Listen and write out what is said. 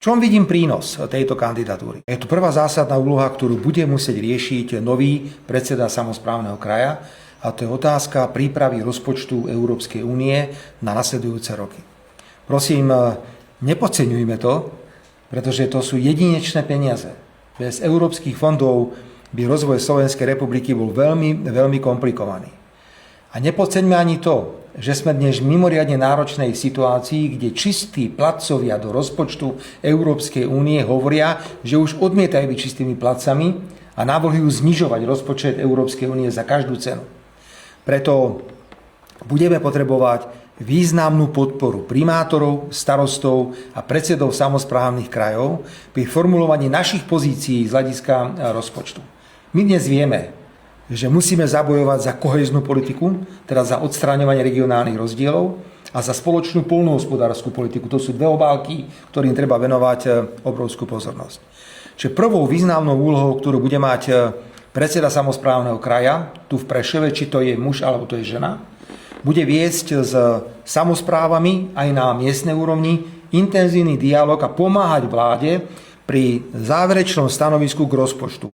čom vidím prínos tejto kandidatúry? Je to prvá zásadná úloha, ktorú bude musieť riešiť nový predseda samosprávneho kraja, a to je otázka prípravy rozpočtu Európskej únie na nasledujúce roky. Prosím, nepodceňujme to, pretože to sú jedinečné peniaze. Bez európskych fondov by rozvoj Slovenskej republiky bol veľmi, veľmi komplikovaný. A nepodceňme ani to, že sme dnes v mimoriadne náročnej situácii, kde čistí platcovia do rozpočtu Európskej únie hovoria, že už odmietajú byť čistými platcami a navrhujú znižovať rozpočet Európskej únie za každú cenu. Preto budeme potrebovať významnú podporu primátorov, starostov a predsedov samosprávnych krajov pri formulovaní našich pozícií z hľadiska rozpočtu. My dnes vieme, že musíme zabojovať za kohéznu politiku, teda za odstráňovanie regionálnych rozdielov a za spoločnú poľnohospodársku politiku. To sú dve obálky, ktorým treba venovať obrovskú pozornosť. Čiže prvou významnou úlohou, ktorú bude mať predseda samosprávneho kraja, tu v Prešove, či to je muž alebo to je žena, bude viesť s samosprávami aj na miestnej úrovni intenzívny dialog a pomáhať vláde pri záverečnom stanovisku k rozpočtu.